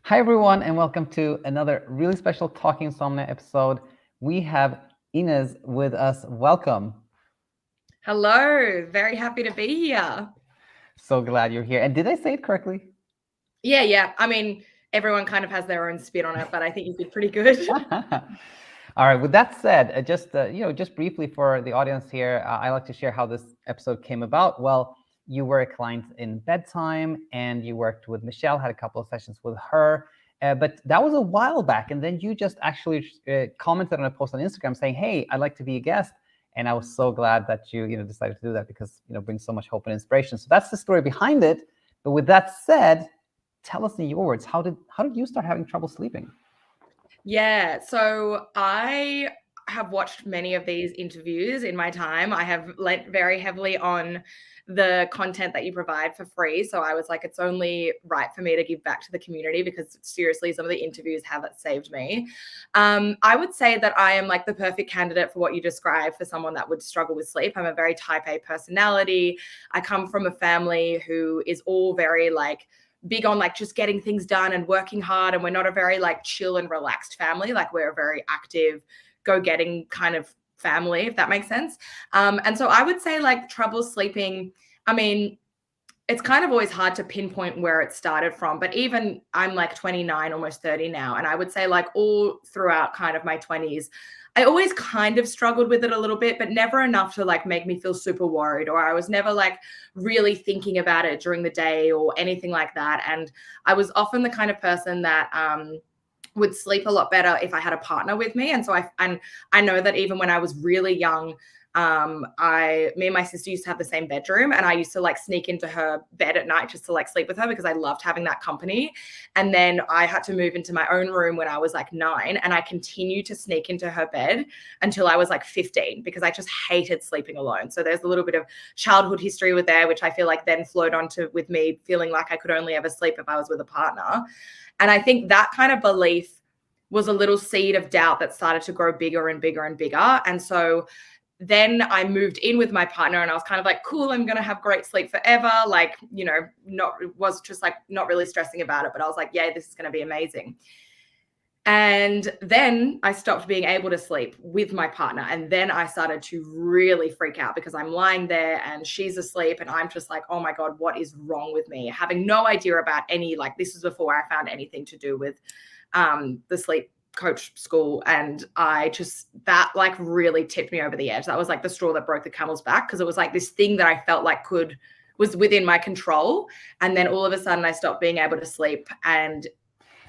Hi, everyone, and welcome to another really special Talking Insomnia episode. We have Inez with us. Welcome. Hello, very happy to be here. So glad you're here. And did I say it correctly? Yeah. I mean, everyone kind of has their own spin on it, but I think you did pretty good. All right. With that said, just briefly for the audience here, I like to share how this episode came about. Well, you were a client in BedTyme, and you worked with Michelle, had a couple of sessions with her. But that was a while back, and then you just actually commented on a post on Instagram saying, "Hey, I'd like to be a guest." And I was so glad that you decided to do that, because brings so much hope and inspiration. So that's the story behind it. But with that said, tell us in your words, how did you start having trouble sleeping? Yeah, so I have watched many of these interviews in my time. I have lent very heavily on the content that you provide for free. So I was like, it's only right for me to give back to the community, because seriously, some of the interviews have saved me. I would say that I am like the perfect candidate for what you describe for someone that would struggle with sleep. I'm a very type A personality. I come from a family who is all very like big on like just getting things done and working hard, and we're not a very like chill and relaxed family. Like we're a very active, go-getting kind of family, if that makes sense. And so I would say like trouble sleeping, I mean, it's kind of always hard to pinpoint where it started from, but even I'm like 29, almost 30 now, and I would say like all throughout kind of my 20s, I always kind of struggled with it a little bit, but never enough to like make me feel super worried, or I was never like really thinking about it during the day or anything like that. And I was often the kind of person that would sleep a lot better if I had a partner with me. And so I know that even when I was really young, me and my sister used to have the same bedroom, and I used to like sneak into her bed at night just to like sleep with her, because I loved having that company. And then I had to move into my own room when I was like 9, and I continued to sneak into her bed until I was like 15, because I just hated sleeping alone. So there's a little bit of childhood history with there, which I feel like then flowed onto with me feeling like I could only ever sleep if I was with a partner. And I think that kind of belief was a little seed of doubt that started to grow bigger and bigger and bigger. And so then I moved in with my partner, and I was kind of like, cool, I'm going to have great sleep forever. Like, was just like not really stressing about it, but I was like, yeah, this is going to be amazing. And then I stopped being able to sleep with my partner. And then I started to really freak out, because I'm lying there and she's asleep, and I'm just like, oh my God, what is wrong with me? Having no idea about any, like, this was before I found anything to do with the sleep coach school. And that like really tipped me over the edge. That was like the straw that broke the camel's back, because it was like this thing that I felt like was within my control. And then all of a sudden I stopped being able to sleep, and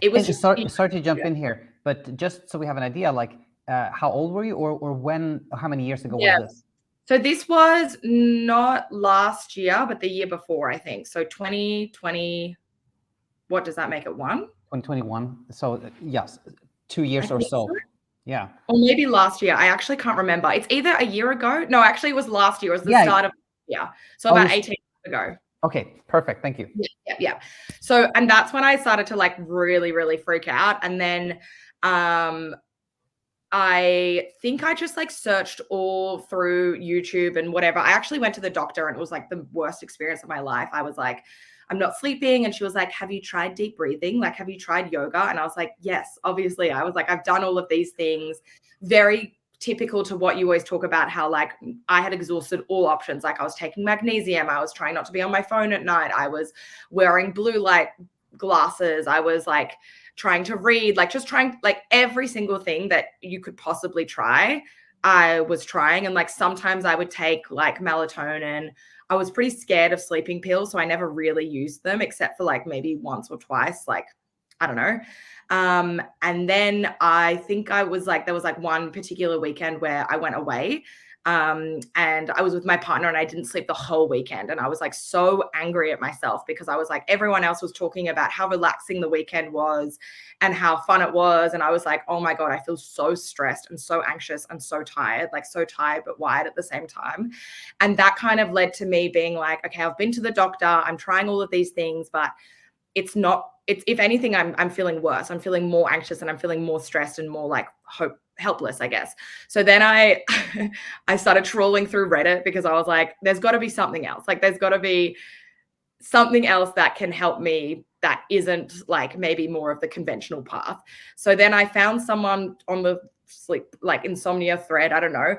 it was just sorry to jump in here, but just so we have an idea, like how old were you, or how many years ago was this? So this was not last year, but the year before, I think. So 2020, what does that make it, 2021. So yes, 2 years or so. Yeah. Or maybe last year. I actually can't remember. It's either a year ago. No, actually it was last year. It was the start of yeah. So about 18 months ago. Okay, perfect. Thank you. Yeah. So, and that's when I started to like really, really freak out. And then I think I just like searched all through YouTube and whatever. I actually went to the doctor, and it was like the worst experience of my life. I was like, I'm not sleeping. And she was like, have you tried deep breathing? Like, have you tried yoga? And I was like, yes, obviously. I was like, I've done all of these things. Very typical to what you always talk about, how like I had exhausted all options. Like I was taking magnesium. I was trying not to be on my phone at night. I was wearing blue light glasses. I was like trying to read, like just trying like every single thing that you could possibly try. I was trying. And like sometimes I would take like melatonin. I was pretty scared of sleeping pills, so I never really used them except for like maybe once or twice, like I don't know. And then I think there was like one particular weekend where I went away, and I was with my partner, and I didn't sleep the whole weekend. And I was like so angry at myself, because I was like, everyone else was talking about how relaxing the weekend was and how fun it was. And I was like, oh my God, I feel so stressed and so anxious and so tired, like so tired, but wired at the same time. And that kind of led to me being like, okay, I've been to the doctor, I'm trying all of these things, but it's if anything, I'm feeling worse. I'm feeling more anxious, and I'm feeling more stressed and more like helpless, I guess. So then I started trawling through Reddit, because I was like, there's got to be something else. Like there's got to be something else that can help me, that isn't like maybe more of the conventional path. So then I found someone on the sleep like insomnia thread, I don't know,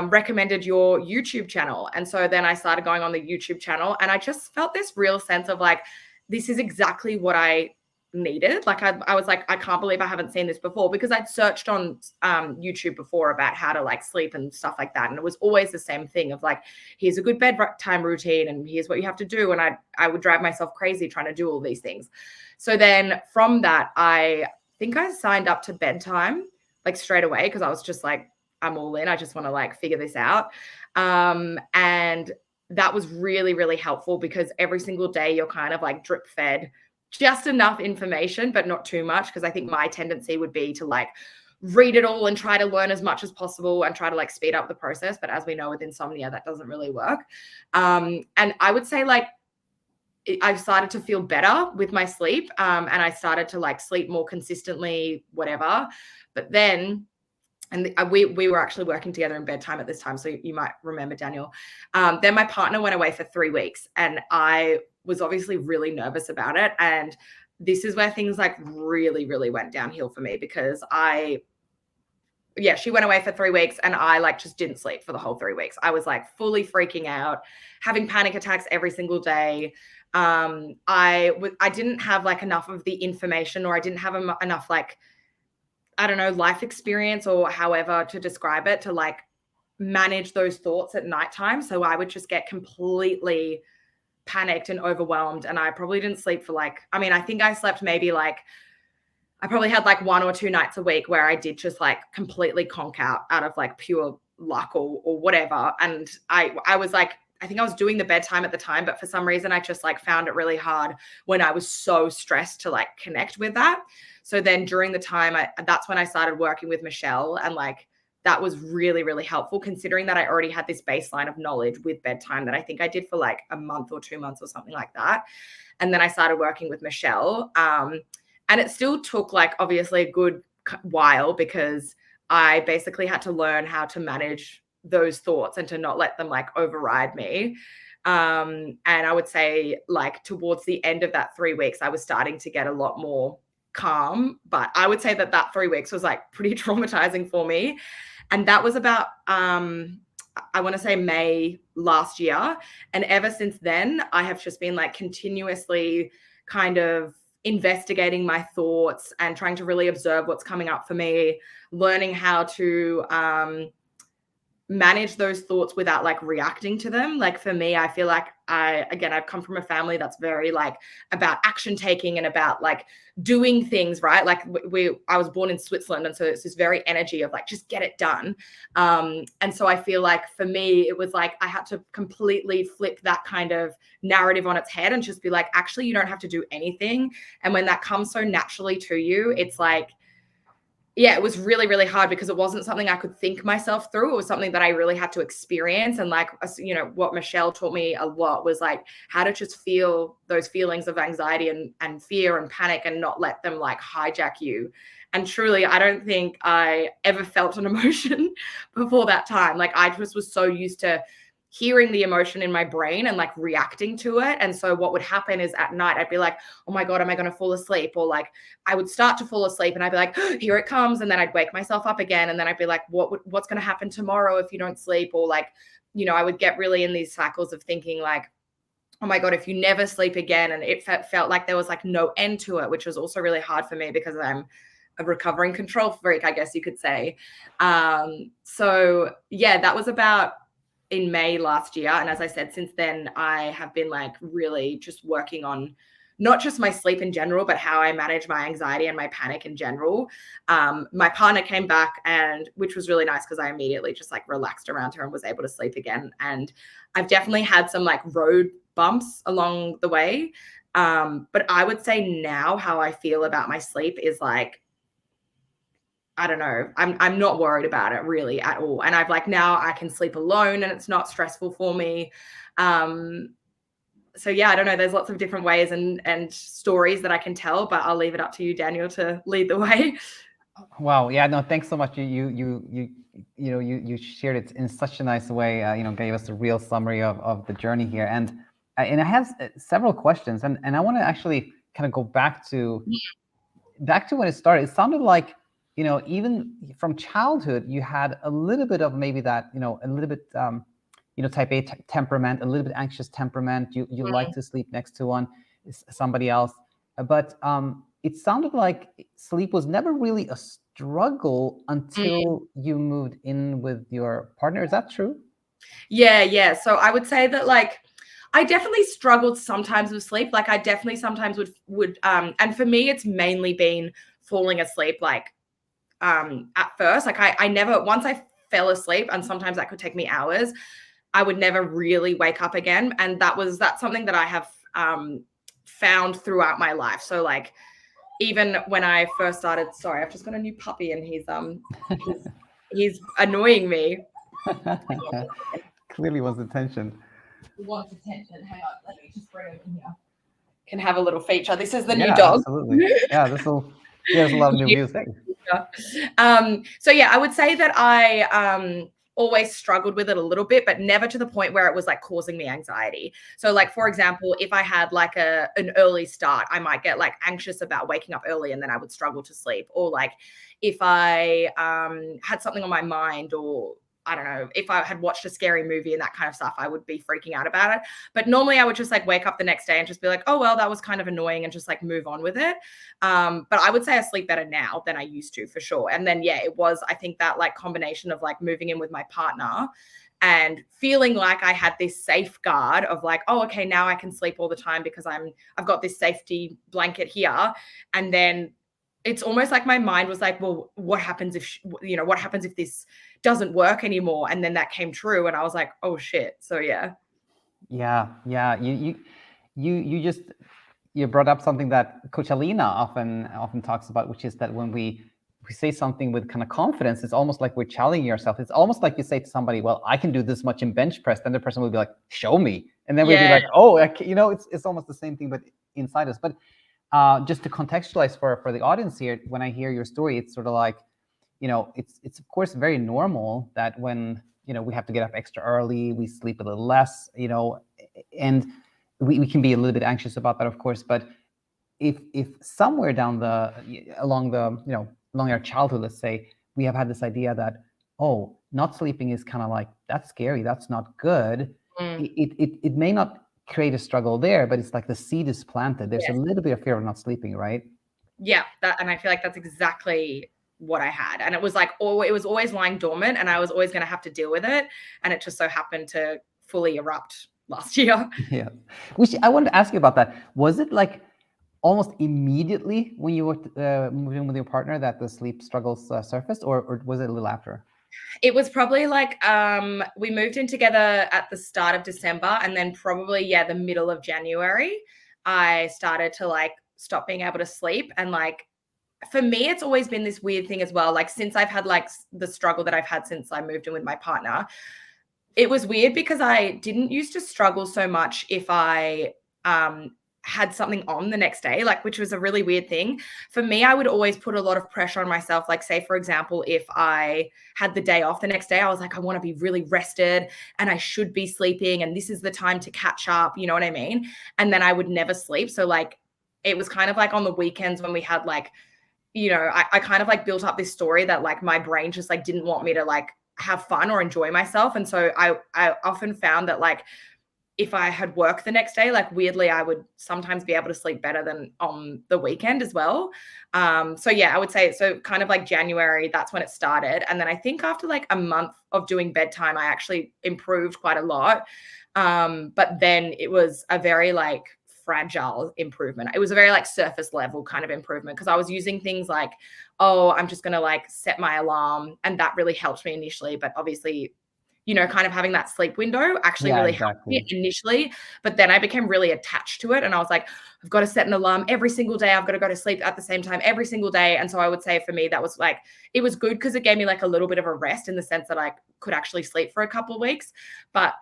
recommended your YouTube channel. And so then I started going on the YouTube channel, and I just felt this real sense of like, this is exactly what I needed. Like I was like, I can't believe I haven't seen this before, because I'd searched on YouTube before about how to like sleep and stuff like that. And it was always the same thing of like, here's a good bedtime routine and here's what you have to do. And I would drive myself crazy trying to do all these things. So then from that, I think I signed up to BedTyme like straight away, because I was just like, I'm all in. I just want to like figure this out. And that was really, really helpful, because every single day you're kind of like drip fed just enough information, but not too much. Because I think my tendency would be to like read it all and try to learn as much as possible and try to like speed up the process. But as we know with insomnia, that doesn't really work. And I would say like, I've started to feel better with my sleep, and I started to like sleep more consistently, whatever. But then, and we were actually working together in BedTyme at this time, so you might remember, Daniel. Then my partner went away for 3 weeks, and I was obviously really nervous about it. And this is where things like really, really went downhill for me, because she went away for 3 weeks, and I like just didn't sleep for the whole 3 weeks. I was like fully freaking out, having panic attacks every single day. I didn't have like enough of the information, or I didn't have enough like, I don't know, life experience or however to describe it, to like manage those thoughts at nighttime. So I would just get completely panicked and overwhelmed. And I probably didn't sleep for like, I mean, I think I slept maybe like, I probably had like 1 or 2 nights a week where I did just like completely conk out of like pure luck or whatever. And I was like, I think I was doing the BedTyme at the time, but for some reason I just like found it really hard when I was so stressed to like connect with that. So then during the time, that's when I started working with Michelle, and like that was really, really helpful, considering that I already had this baseline of knowledge with BedTyme that I think I did for like a month or 2 months or something like that. And then I started working with Michelle, and it still took like obviously a good while, because I basically had to learn how to manage those thoughts and to not let them like override me. And I would say like towards the end of that 3 weeks, I was starting to get a lot more calm. But I would say that 3 weeks was like pretty traumatizing for me. And that was about, I want to say May last year. And ever since then, I have just been like continuously kind of investigating my thoughts and trying to really observe what's coming up for me, learning how to manage those thoughts without like reacting to them. Like for me, I feel like I've come from a family that's very like about action taking and about like doing things, right? Like I was born in Switzerland. And so it's this very energy of like, just get it done. And so I feel like for me, it was like, I had to completely flip that kind of narrative on its head and just be like, actually, you don't have to do anything. And when that comes so naturally to you, it's like, yeah, it was really, really hard, because it wasn't something I could think myself through. It was something that I really had to experience. And like, you know, what Michelle taught me a lot was like how to just feel those feelings of anxiety and fear and panic, and not let them like hijack you. And truly, I don't think I ever felt an emotion before that time. Like I just was so used to hearing the emotion in my brain and like reacting to it. And so what would happen is at night, I'd be like, oh my God, am I going to fall asleep? Or like I would start to fall asleep and I'd be like, oh, here it comes. And then I'd wake myself up again. And then I'd be like, what's going to happen tomorrow if you don't sleep? Or like, you know, I would get really in these cycles of thinking like, oh my God, if you never sleep again. And it felt like there was like no end to it, which was also really hard for me because I'm a recovering control freak, I guess you could say. So yeah, that was about in May last year. And as I said, since then, I have been like really just working on not just my sleep in general, but how I manage my anxiety and my panic in general. My partner came back, and which was really nice because I immediately just like relaxed around her and was able to sleep again. And I've definitely had some like road bumps along the way. But I would say now how I feel about my sleep is like, I don't know. I'm not worried about it really at all. And I've like, now I can sleep alone and it's not stressful for me. So yeah, I don't know. There's lots of different ways and stories that I can tell, but I'll leave it up to you, Daniel, to lead the way. Wow. Yeah. No. Thanks so much. You shared it in such a nice way. Gave us a real summary of the journey here, and I have several questions, and I want to actually kind of go back to when it started. It sounded like, even from childhood, you had a little bit of maybe that, a little bit, type A temperament, a little bit anxious temperament. You like to sleep next to somebody else, but it sounded like sleep was never really a struggle until you moved in with your partner. Is that true? Yeah. So I would say that, like, I definitely struggled sometimes with sleep. Like, I definitely sometimes would and for me, it's mainly been falling asleep, like, at first. Like, I never, once I fell asleep, and sometimes that could take me hours, I would never really wake up again. And that's something that I have found throughout my life. So, like, even when I first started, sorry, I've just got a new puppy and he's annoying me. Clearly wants attention. He wants attention. Hang on, let me just bring him in here. Can have a little feature. This is the new Yeah, dog. absolutely. Yeah, this will give us a lot of new views. So yeah, I would say that I always struggled with it a little bit, but never to the point where it was like causing me anxiety. So, like, for example, if I had like an early start, I might get like anxious about waking up early, and then I would struggle to sleep. Or like if I had something on my mind, or I don't know, if I had watched a scary movie and that kind of stuff, I would be freaking out about it. But normally I would just like wake up the next day and just be like, oh, well, that was kind of annoying, and just like move on with it. But I would say I sleep better now than I used to, for sure. And then, yeah, it was, I think, that like combination of like moving in with my partner and feeling like I had this safeguard of like, oh, okay, now I can sleep all the time because I've got this safety blanket here. And then it's almost like my mind was like, well, what happens if, what happens if this doesn't work anymore? And then that came true, and I was like, oh shit. So yeah. Yeah. You brought up something that Coach Alina often talks about, which is that when we say something with kind of confidence, it's almost like we're challenging ourselves. It's almost like you say to somebody, well, I can do this much in bench press. Then the person will be like, show me. And then we'll be like, oh, it's almost the same thing, but inside us. But just to contextualize for the audience here, when I hear your story, it's sort of like, it's of course very normal that when, we have to get up extra early, we sleep a little less, and we can be a little bit anxious about that, of course. But if somewhere along our childhood, let's say, we have had this idea that, oh, not sleeping is kind of like, that's scary, that's not good. It may not create a struggle there, but it's like the seed is planted. There's a little bit of fear of not sleeping, right? Yeah, and I feel like that's exactly what I had. And it was like, it was always lying dormant, and I was always going to have to deal with it. And it just so happened to fully erupt last year. Yeah. Which I wanted to ask you about that. Was it like almost immediately when you were moving with your partner that the sleep struggles surfaced, or was it a little after? It was probably like we moved in together at the start of December, and then probably, the middle of January, I started to like stop being able to sleep. And like, for me, it's always been this weird thing as well. Like, since I've had like the struggle that I've had since I moved in with my partner, it was weird because I didn't used to struggle so much if I had something on the next day, like, which was a really weird thing. For me, I would always put a lot of pressure on myself. Like, say, for example, if I had the day off the next day, I was like, I want to be really rested and I should be sleeping, and this is the time to catch up. You know what I mean? And then I would never sleep. So like, it was kind of like on the weekends when we had like, I kind of like built up this story that like my brain just like didn't want me to like have fun or enjoy myself. And so I often found that like, if I had work the next day, like, weirdly, I would sometimes be able to sleep better than on the weekend as well. So yeah, I would say, so kind of like January, that's when it started. And then I think after like a month of doing BedTyme, I actually improved quite a lot. But then it was a very like fragile improvement. It was a very like surface level kind of improvement, because I was using things like, oh, I'm just going to like set my alarm. And that really helped me initially. But obviously, kind of having that sleep window actually really helped me initially. But then I became really attached to it. And I was like, I've got to set an alarm every single day. I've got to go to sleep at the same time every single day. And so I would say for me, that was like, it was good because it gave me like a little bit of a rest in the sense that I could actually sleep for a couple of weeks. But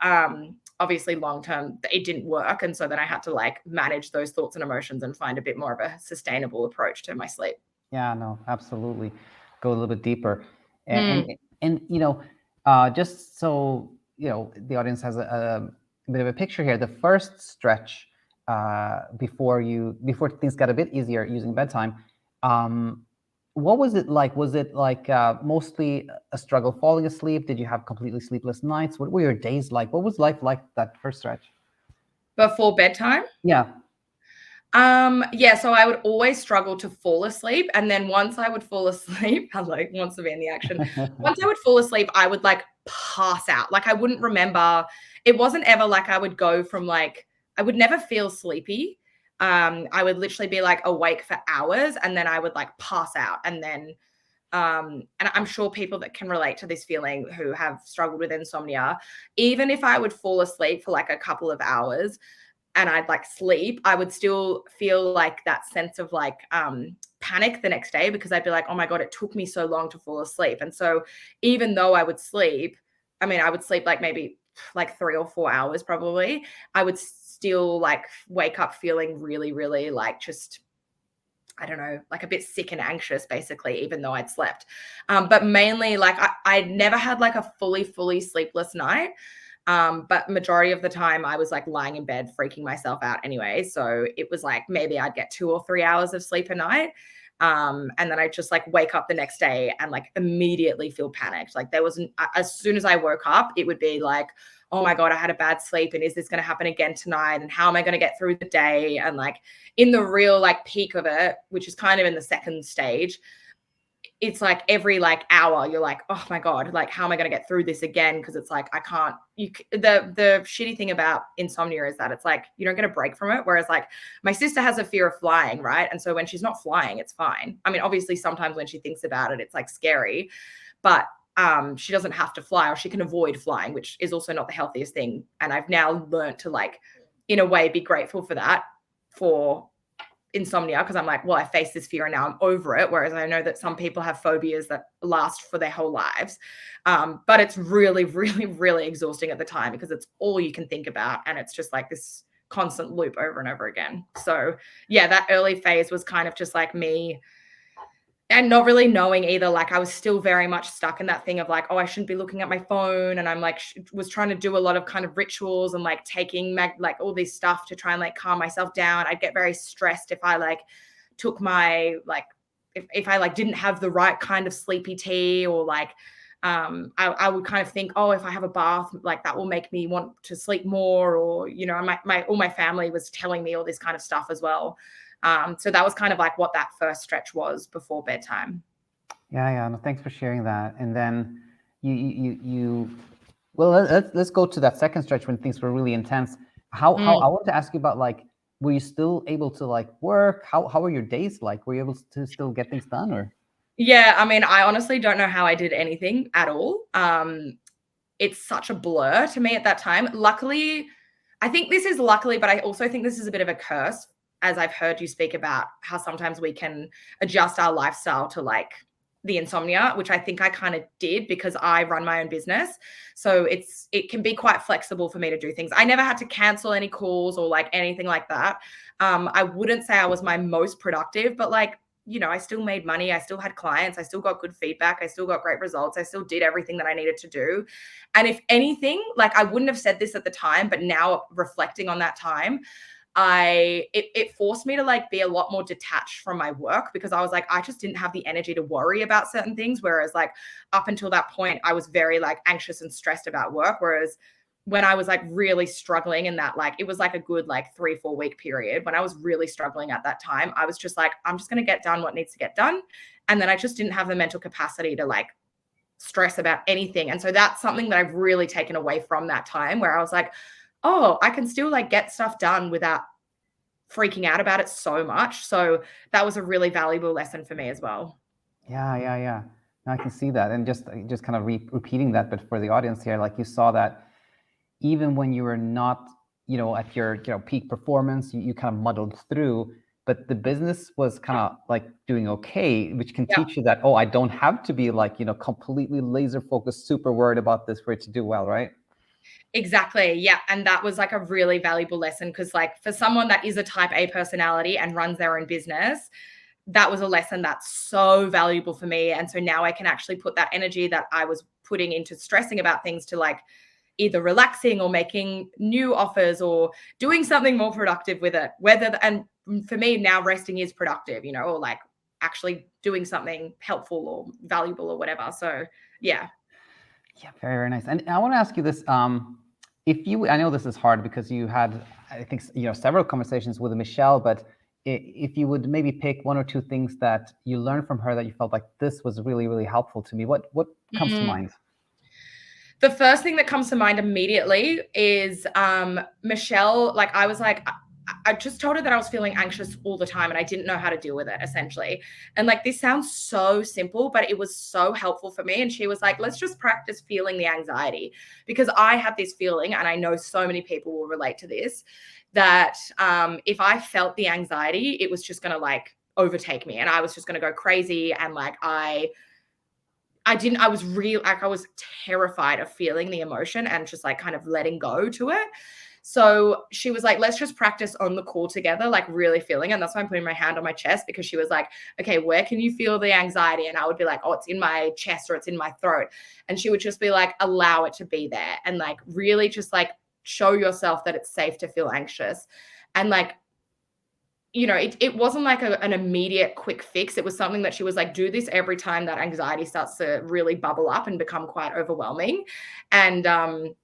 obviously long term, it didn't work. And so then I had to like manage those thoughts and emotions and find a bit more of a sustainable approach to my sleep. Yeah, no, absolutely. Go a little bit deeper. And just so the audience has a bit of a picture here. The first stretch before things got a bit easier using BedTyme. What was it like? Was it like mostly a struggle falling asleep? Did you have completely sleepless nights? What were your days like? What was life like that first stretch? Before bedtime? Yeah. Yeah, so I would always struggle to fall asleep. And then once I would fall asleep, I like wants to be in the action. Once I would fall asleep, I would like pass out. Like I wouldn't remember. It wasn't ever like I would go from like, I would never feel sleepy. I would literally be like awake for hours and then I would like pass out. And then and I'm sure people that can relate to this feeling who have struggled with insomnia, even if I would fall asleep for like a couple of hours, and I'd like sleep, I would still feel like that sense of like panic the next day because I'd be like, oh my God, it took me so long to fall asleep. And so even though I would sleep, I mean, I would sleep like maybe like 3 or 4 hours probably, I would still like wake up feeling really, really like just, I don't know, like a bit sick and anxious basically, even though I'd slept. But mainly like I never had like a fully sleepless night. But majority of the time I was like lying in bed, freaking myself out anyway. So it was like, maybe I'd get 2 or 3 hours of sleep a night. And then I just like wake up the next day and like immediately feel panicked. Like there wasn't, as soon as I woke up, it would be like, oh my God, I had a bad sleep. And is this going to happen again tonight? And how am I going to get through the day? And like in the real like peak of it, which is kind of in the second stage, it's like every like hour you're like, oh my God, like how am I going to get through this again? Because it's like I can't. The shitty thing about insomnia is that it's like you don't get a break from it. Whereas like my sister has a fear of flying, right? And so when she's not flying, it's fine. I mean, obviously sometimes when she thinks about it, it's like scary, but she doesn't have to fly, or she can avoid flying, which is also not the healthiest thing. And I've now learned to like, in a way, be grateful for that for insomnia, because I'm like, well, I face this fear and now I'm over it. Whereas I know that some people have phobias that last for their whole lives. But it's really, really, really exhausting at the time because it's all you can think about. And it's just like this constant loop over and over again. So yeah, that early phase was kind of just like me and not really knowing either. Like I was still very much stuck in that thing of like, oh, I shouldn't be looking at my phone. And I'm like, was trying to do a lot of kind of rituals and like taking like all this stuff to try and like calm myself down. I'd get very stressed if I like took my like, if I like didn't have the right kind of sleepy tea, or like, I would kind of think, oh, if I have a bath, like that will make me want to sleep more. Or, you know, all my family was telling me all this kind of stuff as well. So that was kind of like what that first stretch was before bedtime. Yeah. No, thanks for sharing that. And then you well, let's go to that second stretch when things were really intense. How I want to ask you about like, were you still able to like work? How were your days like? Were you able to still get things done, or? Yeah, I mean, I honestly don't know how I did anything at all. It's such a blur to me at that time. Luckily, I think this is luckily, but I also think this is a bit of a curse, as I've heard you speak about how sometimes we can adjust our lifestyle to like the insomnia, which I think I kind of did because I run my own business. So it can be quite flexible for me to do things. I never had to cancel any calls or like anything like that. I wouldn't say I was my most productive, but like, you know, I still made money. I still had clients. I still got good feedback. I still got great results. I still did everything that I needed to do. And if anything, like I wouldn't have said this at the time, but now reflecting on that time, it forced me to like be a lot more detached from my work, because I was like, I just didn't have the energy to worry about certain things. Whereas like up until that point, I was very like anxious and stressed about work. Whereas when I was like really struggling in that, like, it was like a good like 3-4 week period when I was really struggling at that time, I was just like, I'm just going to get done what needs to get done. And then I just didn't have the mental capacity to like stress about anything. And so that's something that I've really taken away from that time, where I was like, oh, I can still like get stuff done without freaking out about it so much. So that was a really valuable lesson for me as well. Yeah. No, I can see that. And just kind of repeating that, but for the audience here, like you saw that even when you were not, at your, peak performance, you kind of muddled through, but the business was kind of like doing okay, which can teach you that, oh, I don't have to be like, completely laser focused, super worried about this for it to do well, right? Exactly. Yeah. And that was like a really valuable lesson, because like for someone that is a type A personality and runs their own business, that was a lesson that's so valuable for me. And so now I can actually put that energy that I was putting into stressing about things to like either relaxing or making new offers or doing something more productive with it. And for me now, resting is productive, you know, or like actually doing something helpful or valuable or whatever. So yeah. Yeah, very, very nice. And I want to ask you this. I know this is hard because you had, I think, several conversations with Michelle, but if you would maybe pick one or two things that you learned from her that you felt like this was really, really helpful to me, what comes to mind? The first thing that comes to mind immediately is Michelle. Like, I was like, I just told her that I was feeling anxious all the time and I didn't know how to deal with it, essentially. And like, this sounds so simple, but it was so helpful for me. And she was like, let's just practice feeling the anxiety, because I have this feeling, and I know so many people will relate to this, that if I felt the anxiety, it was just going to like overtake me and I was just going to go crazy. And like, I was terrified of feeling the emotion and just like kind of letting go to it. So she was like, let's just practice on the call together, like really feeling it. And that's why I'm putting my hand on my chest, because she was like, okay, where can you feel the anxiety? And I would be like, oh, it's in my chest or it's in my throat. And she would just be like, allow it to be there. And like, really just like show yourself that it's safe to feel anxious. And like, you know, it wasn't like an immediate quick fix. It was something that she was like, do this every time that anxiety starts to really bubble up and become quite overwhelming. And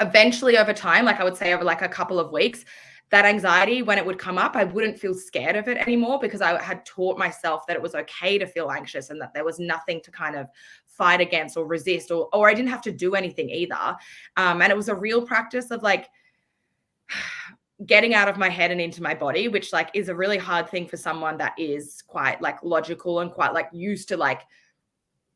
eventually over time, like I would say over like a couple of weeks, that anxiety, when it would come up, I wouldn't feel scared of it anymore, because I had taught myself that it was okay to feel anxious and that there was nothing to kind of fight against or resist, or I didn't have to do anything either. And it was a real practice of like getting out of my head and into my body, which like is a really hard thing for someone that is quite like logical and quite like used to like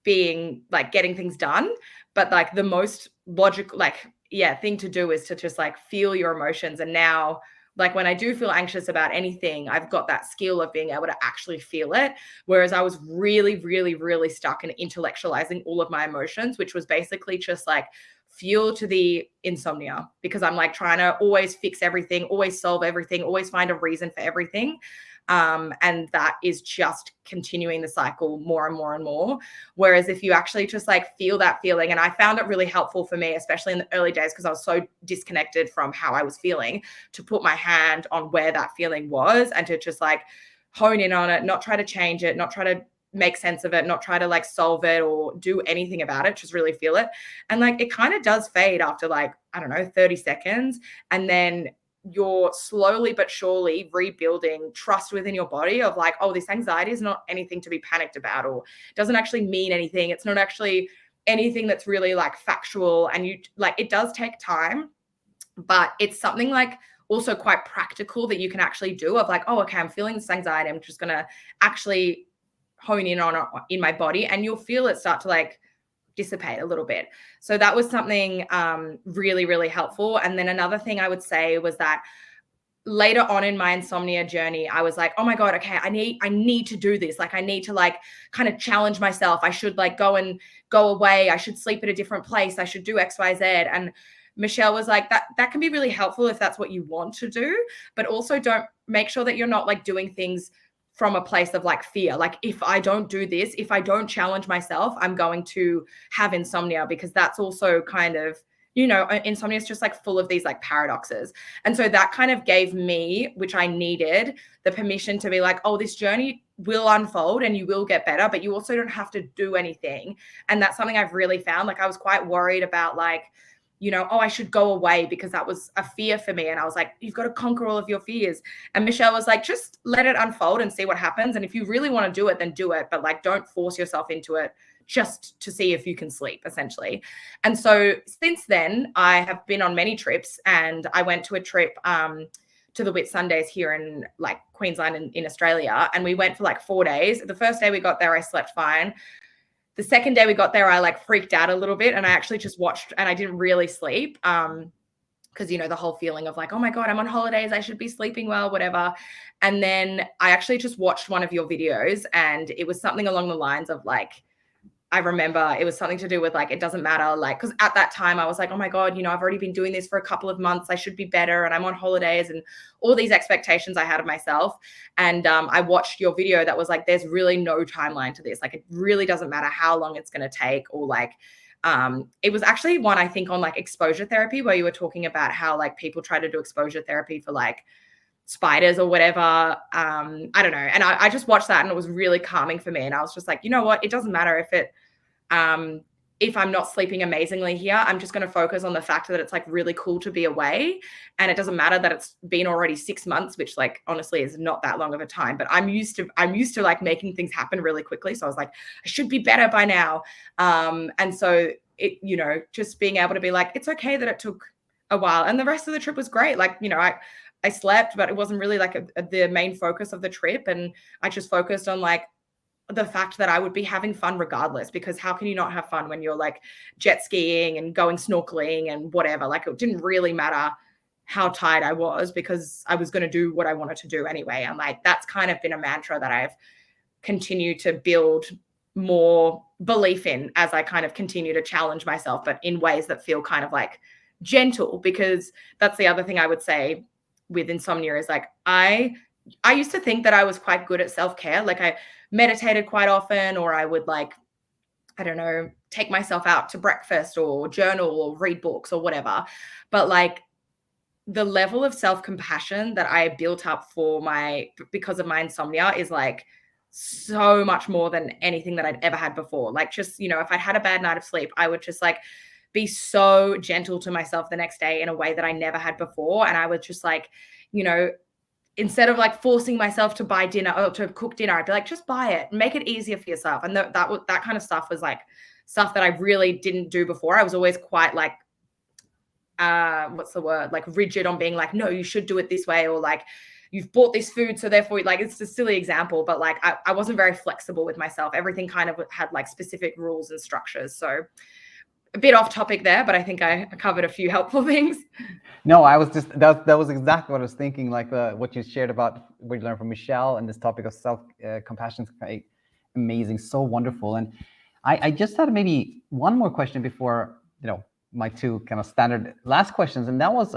being like getting things done. But like the most logical thing to do is to just like feel your emotions. And now, like when I do feel anxious about anything, I've got that skill of being able to actually feel it. Whereas I was really, really, really stuck in intellectualizing all of my emotions, which was basically just like fuel to the insomnia, because I'm like trying to always fix everything, always solve everything, always find a reason for everything. And that is just continuing the cycle more and more and more. Whereas if you actually just like feel that feeling, and I found it really helpful for me, especially in the early days, because I was so disconnected from how I was feeling, to put my hand on where that feeling was and to just like hone in on it, not try to change it, not try to make sense of it, not try to like solve it or do anything about it, just really feel it. And like, it kind of does fade after like, I don't know, 30 seconds. And then you're slowly but surely rebuilding trust within your body of like, oh, this anxiety is not anything to be panicked about, or doesn't actually mean anything. It's not actually anything that's really like factual. And you like, it does take time, but it's something like also quite practical that you can actually do of like, oh, okay, I'm feeling this anxiety. I'm just going to actually hone in on it in my body, and you'll feel it start to like dissipate a little bit. So that was something really, really helpful. And then another thing I would say was that later on in my insomnia journey, I was like, oh my God, okay, I need to do this. Like, I need to like kind of challenge myself. I should like go away. I should sleep at a different place. I should do X, Y, Z. And Michelle was like, that can be really helpful if that's what you want to do, but also don't make sure that you're not like doing things from a place of like fear. Like, if I don't do this, if I don't challenge myself, I'm going to have insomnia, because that's also kind of, you know, insomnia is just like full of these like paradoxes. And so that kind of gave me, which I needed, the permission to be like, oh, this journey will unfold and you will get better, but you also don't have to do anything. And that's something I've really found. Like, I was quite worried about like, you know, oh, I should go away, because that was a fear for me. And I was like, you've got to conquer all of your fears. And Michelle was like, just let it unfold and see what happens. And if you really want to do it, then do it. But like, don't force yourself into it just to see if you can sleep, essentially. And so since then, I have been on many trips, and I went to a trip to the Whitsundays here in like Queensland in Australia. And we went for like 4 days. The first day we got there, I slept fine. The second day we got there, I like freaked out a little bit, and I actually just watched, and I didn't really sleep. Because, you know, the whole feeling of like, oh my God, I'm on holidays, I should be sleeping well, whatever. And then I actually just watched one of your videos, and it was something along the lines of like, I remember it was something to do with like, it doesn't matter. Like, because at that time I was like, oh my God, you know, I've already been doing this for a couple of months. I should be better. And I'm on holidays, and all these expectations I had of myself. And I watched your video that was like, there's really no timeline to this. Like, it really doesn't matter how long it's going to take, or like, It was actually one, I think, on like exposure therapy, where you were talking about how like people try to do exposure therapy for like spiders or whatever. I don't know. And I just watched that and it was really calming for me. And I was just like, you know what? It doesn't matter if I'm not sleeping amazingly here. I'm just going to focus on the fact that it's like really cool to be away. And it doesn't matter that it's been already 6 months, which like honestly is not that long of a time, but I'm used to like making things happen really quickly. So I was like, I should be better by now. And so it, you know, just being able to be like, it's okay that it took a while. And the rest of the trip was great. Like, you know, I slept, but it wasn't really like the main focus of the trip. And I just focused on like the fact that I would be having fun regardless, because how can you not have fun when you're like jet skiing and going snorkeling and whatever? Like it didn't really matter how tired I was because I was going to do what I wanted to do anyway. And like, that's kind of been a mantra that I've continued to build more belief in as I kind of continue to challenge myself, but in ways that feel kind of like gentle, because that's the other thing I would say with insomnia is like, I used to think that I was quite good at self-care. Like I meditated quite often, or I would like, I don't know, take myself out to breakfast or journal or read books or whatever. But like the level of self-compassion that I built up because of my insomnia is like so much more than anything that I'd ever had before. Like just, you know, if I had a bad night of sleep, I would just like be so gentle to myself the next day in a way that I never had before. And I would just like, you know, instead of like forcing myself to buy dinner or to cook dinner, I'd be like, just buy it, make it easier for yourself. And that kind of stuff was like stuff that I really didn't do before. I was always quite like, what's the word? Like rigid on being like, no, you should do it this way. Or like, you've bought this food, so therefore like, it's a silly example, but like, I wasn't very flexible with myself. Everything kind of had like specific rules and structures. So a bit off topic there, but I think I covered a few helpful things. No, I was just that was exactly what I was thinking. Like what you shared about what you learned from Michelle and this topic of self compassion is amazing, so wonderful. And I just had maybe one more question before, you know, my two kind of standard last questions, and that was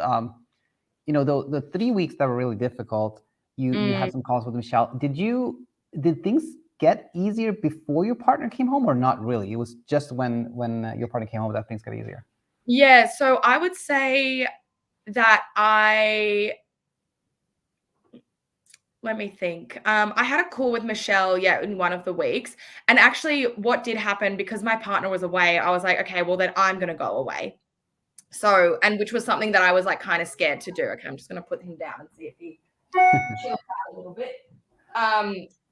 you know, the 3 weeks that were really difficult. You had some calls with Michelle. Did things get easier before your partner came home, or not really? It was just when your partner came home that things got easier. Yeah, so I would say that let me think. I had a call with Michelle, in one of the weeks. And actually what did happen, because my partner was away, I was like, okay, well then I'm going to go away. So, and which was something that I was like kind of scared to do. Okay, I'm just going to put him down and see if he chills out a little bit.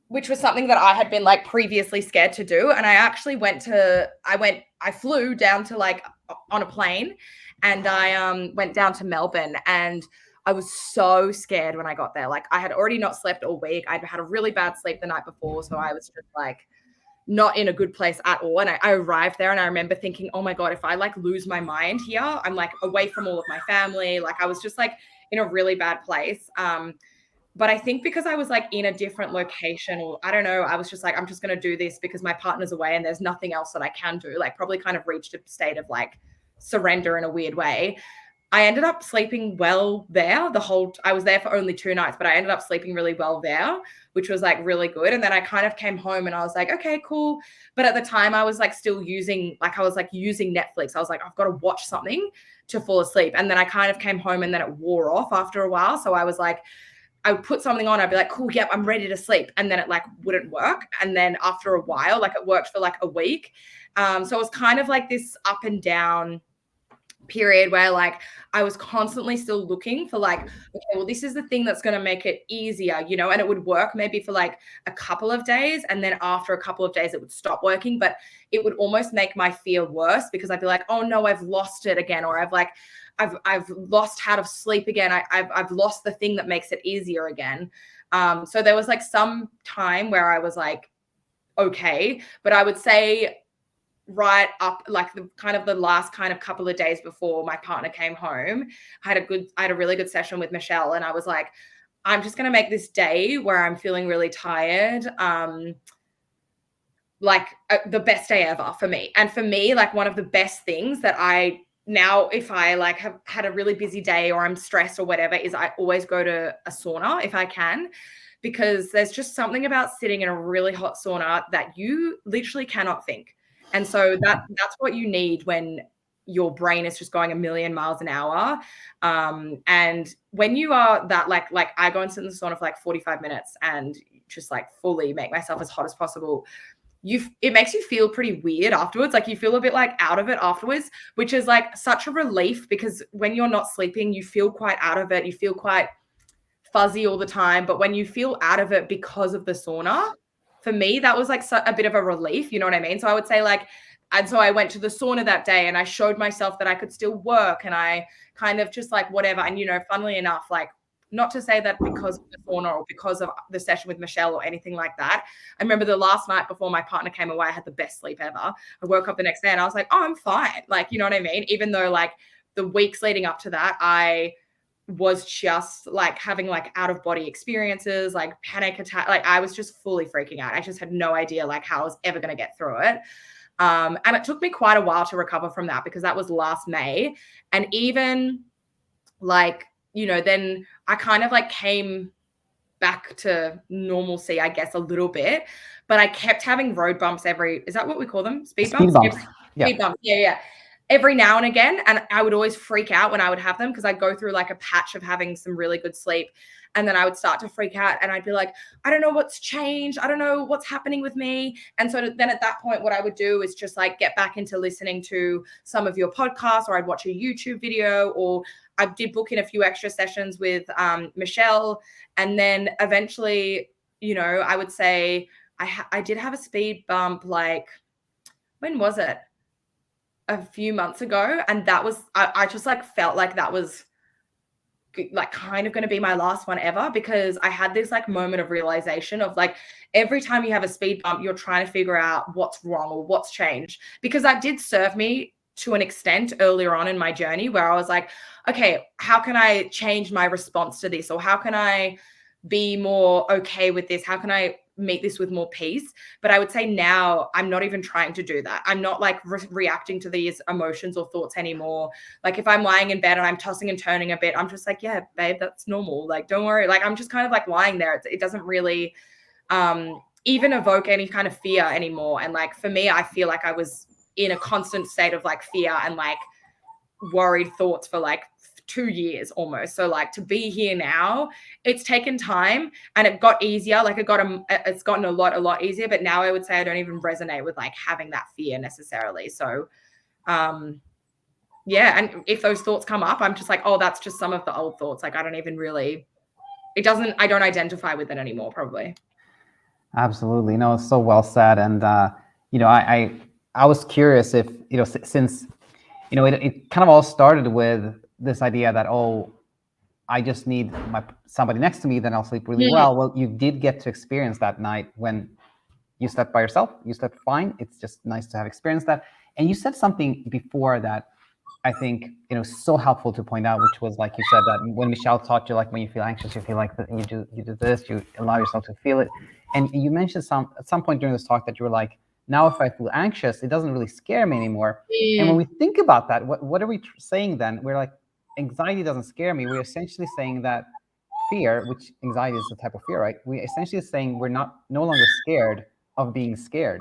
Which was something that I had been like previously scared to do. And I actually I flew down to like on a plane, and I went down to Melbourne, and I was so scared when I got there. Like I had already not slept all week. I'd had a really bad sleep the night before. So I was just like not in a good place at all. And I arrived there, and I remember thinking, oh my God, if I like lose my mind here, I'm like away from all of my family. Like I was just like in a really bad place. But I think because I was like in a different location, or I don't know, I was just like, I'm just going to do this because my partner's away and there's nothing else that I can do. Like probably kind of reached a state of like surrender in a weird way. I ended up sleeping well there. I was there for only 2 nights, but I ended up sleeping really well there, which was like really good. And then I kind of came home and I was like, okay, cool. But at the time I was like still using Netflix. I was like, I've got to watch something to fall asleep. And then I kind of came home and then it wore off after a while. So I was like, I would put something on, I'd be like, cool, yep, I'm ready to sleep. And then it like wouldn't work. And then after a while, like it worked for like a week. So it was kind of like this up and down period where like I was constantly still looking for like, okay, well, this is the thing that's going to make it easier, you know, and it would work maybe for like a couple of days. And then after a couple of days, it would stop working, but it would almost make my fear worse, because I'd be like, oh no, I've lost it again. Or I've lost how to sleep again. I've lost the thing that makes it easier again. So there was like some time where I was like, okay, but I would say right up like the last kind of couple of days before my partner came home, I had a really good session with Michelle, and I was like, I'm just going to make this day where I'm feeling really tired, the best day ever for me. And for me, like one of the best things that I now, if I like have had a really busy day or I'm stressed or whatever, is I always go to a sauna if I can, because there's just something about sitting in a really hot sauna that you literally cannot think. And so that's what you need when your brain is just going a million miles an hour. And when you are that, like I go and sit in the sauna for like 45 minutes and just like fully make myself as hot as possible, it makes you feel pretty weird afterwards. Like you feel a bit like out of it afterwards, which is like such a relief, because when you're not sleeping, you feel quite out of it. You feel quite fuzzy all the time. But when you feel out of it because of the sauna, for me, that was like a bit of a relief. You know what I mean? So I would say like, and so I went to the sauna that day and I showed myself that I could still work, and I kind of just like whatever. And, you know, funnily enough, like, not to say that because of the sauna or because of the session with Michelle or anything like that. I remember the last night before my partner came away, I had the best sleep ever. I woke up the next day and I was like, oh, I'm fine. Like, you know what I mean? Even though like the weeks leading up to that, I was just like having like out of body experiences, like panic attack. Like I was just fully freaking out. I just had no idea like how I was ever going to get through it. And it took me quite a while to recover from that, because that was last May. And even like, you know, then I kind of like came back to normalcy, I guess, a little bit, but I kept having road bumps is that what we call them? Speed bumps? Speed bumps. Yeah. Every now and again. And I would always freak out when I would have them, because I'd go through like a patch of having some really good sleep. And then I would start to freak out and I'd be like, I don't know what's changed. I don't know what's happening with me. And so then at that point, what I would do is just like get back into listening to some of your podcasts, or I'd watch a YouTube video, or I did book in a few extra sessions with Michelle. And then eventually, you know, I would say I did have a speed bump, like, when was it? A few months ago. And that was, I just like felt like that was like kind of going to be my last one ever, because I had this like moment of realization of like, every time you have a speed bump, you're trying to figure out what's wrong or what's changed, because that did serve me to an extent earlier on in my journey, where I was like, okay, how can I change my response to this? Or how can I be more okay with this? How can I meet this with more peace? But I would say now I'm not even trying to do that. I'm not like reacting to these emotions or thoughts anymore. Like if I'm lying in bed and I'm tossing and turning a bit, I'm just like, yeah, babe, that's normal. Like, don't worry. Like, I'm just kind of like lying there. It doesn't really even evoke any kind of fear anymore. And like, for me, I feel like I was in a constant state of like fear and like worried thoughts for like 2 years almost. So like, to be here now, it's taken time and it got easier. Like it's gotten a lot easier, but now I would say I don't even resonate with like having that fear necessarily. So yeah. And if those thoughts come up, I'm just like, oh, that's just some of the old thoughts. Like I don't identify with it anymore, probably. Absolutely. No, it's so well said. And you know, I was curious if, you know, since, you know, it kind of all started with this idea that, oh, I just need somebody next to me, then I'll sleep really well. Well, you did get to experience that night when you slept by yourself. You slept fine. It's just nice to have experienced that. And you said something before that I think, you know, so helpful to point out, which was like you said that when Michelle taught you, like when you feel anxious, you feel like you do this, you allow yourself to feel it. And you mentioned at some point during this talk that you were like, now if I feel anxious, it doesn't really scare me anymore. And when we think about that, what are we saying then? We're like, anxiety doesn't scare me. We're essentially saying that fear, which anxiety is a type of fear, right? We're essentially saying we're no longer scared of being scared.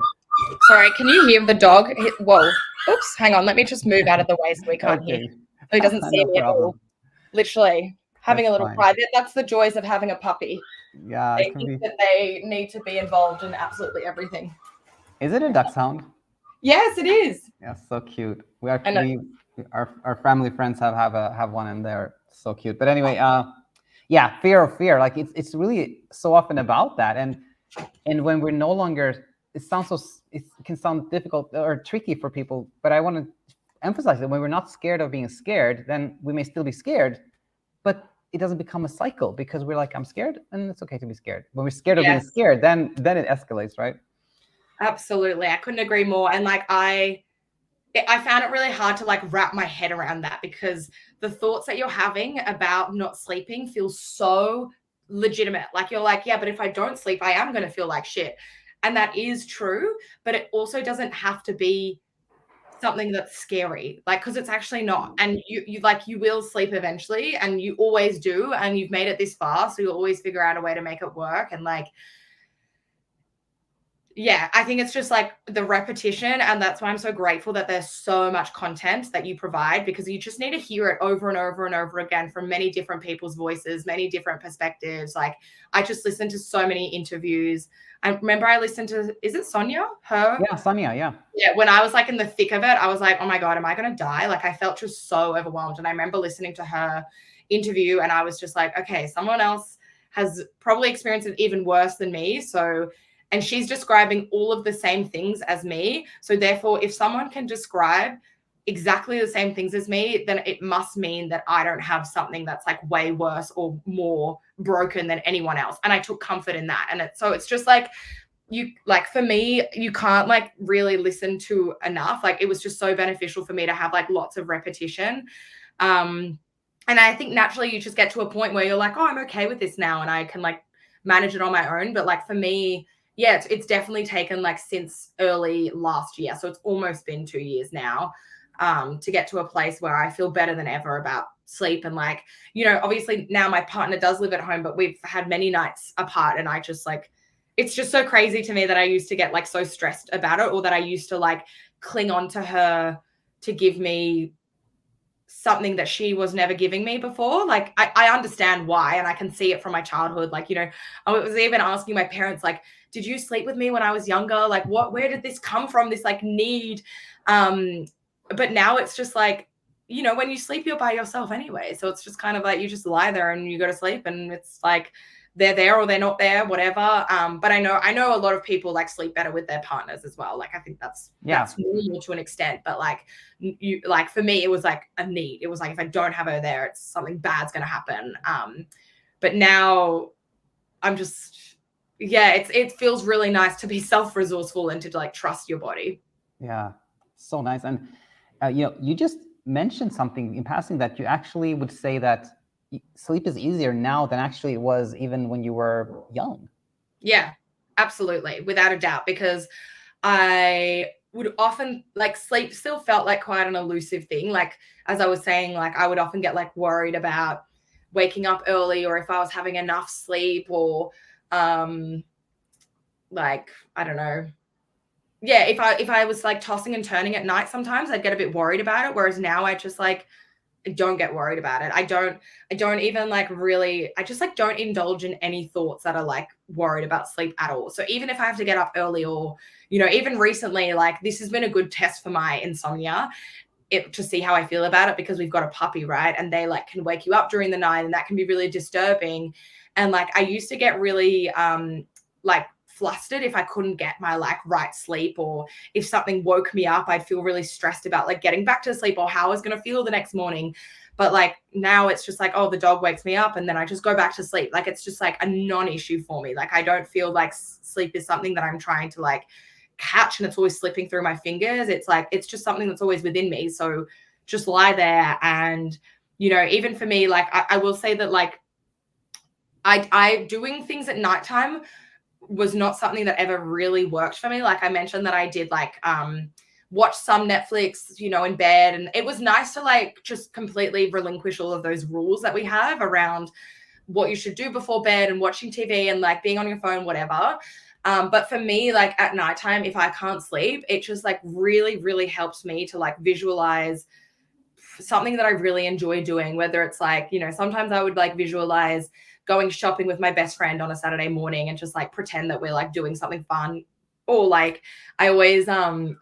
Sorry, can you hear the dog? Whoa. Oops, hang on. Let me just move out of the way so we can't hear. So he doesn't see me at all. Literally having a little cry. That's the joys of having a puppy. Yeah, they need to be involved in absolutely everything. Is it a duck sound? Yes, it is. Yeah, so cute. Our family friends have one, and they're so cute. But anyway, yeah, fear. Like it's really so often about that, and when we're no longer, it can sound difficult or tricky for people. But I want to emphasize that when we're not scared of being scared, then we may still be scared, but it doesn't become a cycle, because we're like, I'm scared, and it's okay to be scared. When we're scared of being scared, then it escalates, right? Absolutely. I couldn't agree more. And like I found it really hard to like wrap my head around that, because the thoughts that you're having about not sleeping feel so legitimate. Like you're like, yeah, but if I don't sleep, I am going to feel like shit. And that is true, but it also doesn't have to be something that's scary, like, because it's actually not. And you will sleep eventually, and you always do, and you've made it this far, so you'll always figure out a way to make it work. And like, Yeah, I think it's just like the repetition. And that's why I'm so grateful that there's so much content that you provide, because you just need to hear it over and over and over again from many different people's voices, many different perspectives. Like, I just listened to so many interviews. I remember I listened to, is it Sonia? Her? Yeah, Sonia, yeah. Yeah, when I was like in the thick of it, I was like, oh my God, am I going to die? Like, I felt just so overwhelmed. And I remember listening to her interview and I was just like, okay, someone else has probably experienced it even worse than me. So, and she's describing all of the same things as me. So therefore, if someone can describe exactly the same things as me, then it must mean that I don't have something that's like way worse or more broken than anyone else. And I took comfort in that. And it's just like, you like, for me, you can't like really listen to enough. Like, it was just so beneficial for me to have like lots of repetition. And I think naturally you just get to a point where you're like, oh, I'm okay with this now and I can like manage it on my own. But like for me, yeah, it's definitely taken like since early last year. So it's almost been 2 years now, to get to a place where I feel better than ever about sleep. And like, you know, obviously now my partner does live at home, but we've had many nights apart and I just like, it's just so crazy to me that I used to get like so stressed about it, or that I used to like cling on to her to give me something that she was never giving me before. Like, I understand why, and I can see it from my childhood. Like, you know, I was even asking my parents, like, did you sleep with me when I was younger? Like, where did this come from? This like need. But now it's just like, you know, when you sleep, you're by yourself anyway. So it's just kind of like, you just lie there and you go to sleep and it's like, they're there or they're not there, whatever. But I know a lot of people like sleep better with their partners as well. Like, I think that's normal to an extent, but like, you like, for me, it was like a need. It was like, if I don't have her there, it's something bad's going to happen. But now I'm just, yeah, it feels really nice to be self-resourceful and to like trust your body. Yeah, so nice. And you know, you just mentioned something in passing that you actually would say that sleep is easier now than actually it was even when you were young. Yeah, absolutely, without a doubt, because I would often like, sleep still felt like quite an elusive thing. Like, as I was saying, like I would often get like worried about waking up early, or if I was having enough sleep, or like, I don't know. Yeah, if I was like tossing and turning at night, sometimes I'd get a bit worried about it. Whereas now I just like, I don't get worried about it. I don't even like really, I just like don't indulge in any thoughts that are like worried about sleep at all. So even if I have to get up early, or, you know, even recently, like this has been a good test for my insomnia, to see how I feel about it, because we've got a puppy, right? And they like can wake you up during the night and that can be really disturbing. And like, I used to get really like flustered if I couldn't get my like right sleep, or if something woke me up, I'd feel really stressed about like getting back to sleep or how I was going to feel the next morning. But like now it's just like, oh, the dog wakes me up and then I just go back to sleep. Like, it's just like a non-issue for me. Like, I don't feel like sleep is something that I'm trying to like catch and it's always slipping through my fingers. It's like, it's just something that's always within me. So just lie there. And, you know, even for me, like I will say that like I doing things at nighttime was not something that ever really worked for me. Like I mentioned that I did like watch some Netflix, you know, in bed, and it was nice to like just completely relinquish all of those rules that we have around what you should do before bed and watching TV and like being on your phone, whatever. But for me, like at nighttime, if I can't sleep, it just like really, really helps me to like visualize something that I really enjoy doing, whether it's like, you know, sometimes I would like visualize going shopping with my best friend on a Saturday morning and just like pretend that we're like doing something fun. Or like I always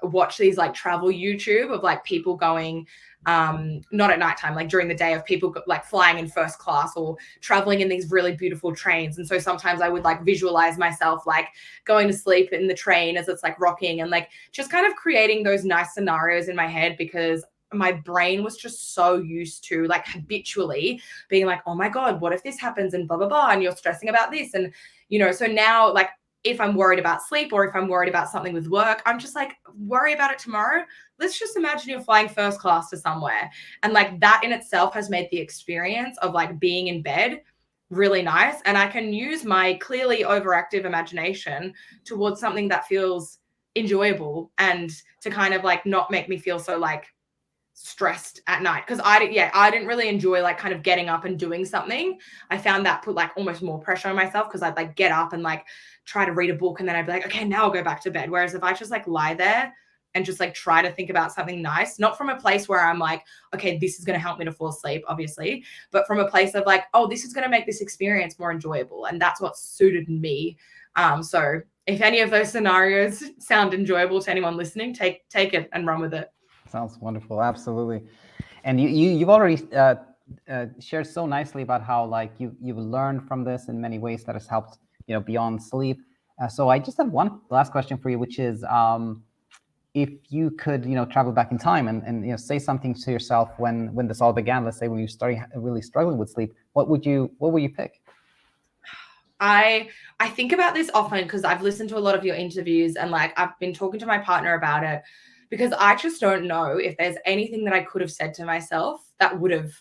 watch these like travel YouTube of like people going not at nighttime, like during the day, of people like flying in first class or traveling in these really beautiful trains. And so sometimes I would like visualize myself like going to sleep in the train as it's like rocking, and like just kind of creating those nice scenarios in my head, because my brain was just so used to like habitually being like, oh my God, what if this happens and blah, blah, blah. And you're stressing about this. And, you know, so now like if I'm worried about sleep or if I'm worried about something with work, I'm just like, worry about it tomorrow. Let's just imagine you're flying first class to somewhere. And like that in itself has made the experience of like being in bed really nice. And I can use my clearly overactive imagination towards something that feels enjoyable, and to kind of like not make me feel so like stressed at night, because I didn't really enjoy like kind of getting up and doing something. I found that put like almost more pressure on myself, because I'd like get up and like try to read a book, and then I'd be like, okay, now I'll go back to bed. Whereas if I just like lie there and just like try to think about something nice, not from a place where I'm like, okay, this is going to help me to fall asleep, obviously, but from a place of like, oh, this is going to make this experience more enjoyable. And that's what suited me. So if any of those scenarios sound enjoyable to anyone listening, take it and run with it. Sounds wonderful. Absolutely. And you've already shared so nicely about how like you've learned from this in many ways that has helped, beyond sleep. So I just have one last question for you, which is, if you could, travel back in time and say something to yourself when this all began, let's say when you started really struggling with sleep, what would you pick? I think about this often because I've listened to a lot of your interviews, and like I've been talking to my partner about it, because I just don't know if there's anything that I could have said to myself that would have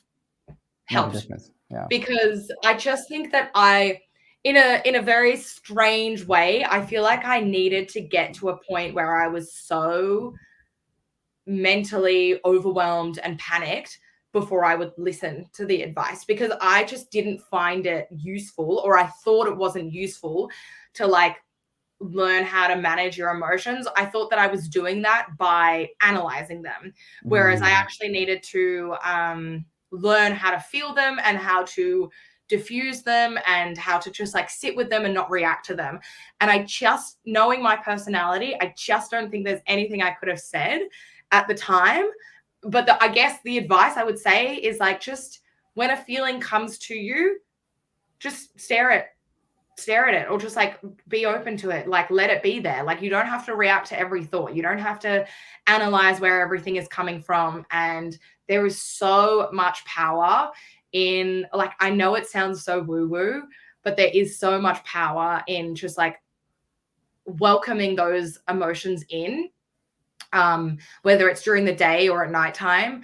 helped. Yeah. Because I just think that in a very strange way, I feel like I needed to get to a point where I was so mentally overwhelmed and panicked before I would listen to the advice, because I just didn't find it useful, or I thought it wasn't useful to like learn how to manage your emotions. I thought that I was doing that by analyzing them, whereas I actually needed to learn how to feel them and how to diffuse them and how to just like sit with them and not react to them. And I just, knowing my personality, I just don't think there's anything I could have said at the time. But I guess the advice I would say is like, just when a feeling comes to you, just stare at it, or just like be open to it, like let it be there. Like you don't have to react to every thought, you don't have to analyze where everything is coming from. And there is so much power in, like, I know it sounds so woo woo, but there is so much power in just like welcoming those emotions in, whether it's during the day or at nighttime,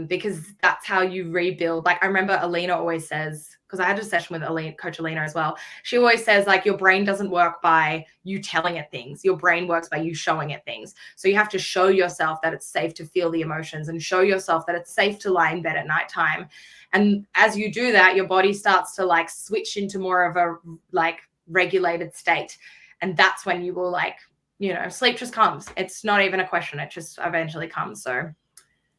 because that's how you rebuild. Like I remember Alina always says, because I had a session with Coach Alina as well. She always says like your brain doesn't work by you telling it things. Your brain works by you showing it things. So you have to show yourself that it's safe to feel the emotions, and show yourself that it's safe to lie in bed at nighttime. And as you do that, your body starts to like switch into more of a like regulated state. And that's when you will like, sleep just comes. It's not even a question. It just eventually comes. So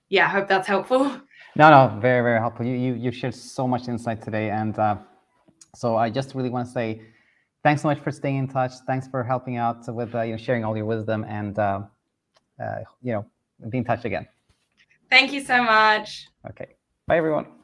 yeah, I hope that's helpful. No, very, very helpful. You shared so much insight today. And so I just really want to say thanks so much for staying in touch. Thanks for helping out with sharing all your wisdom, and be in touch again. Thank you so much. Okay. Bye, everyone.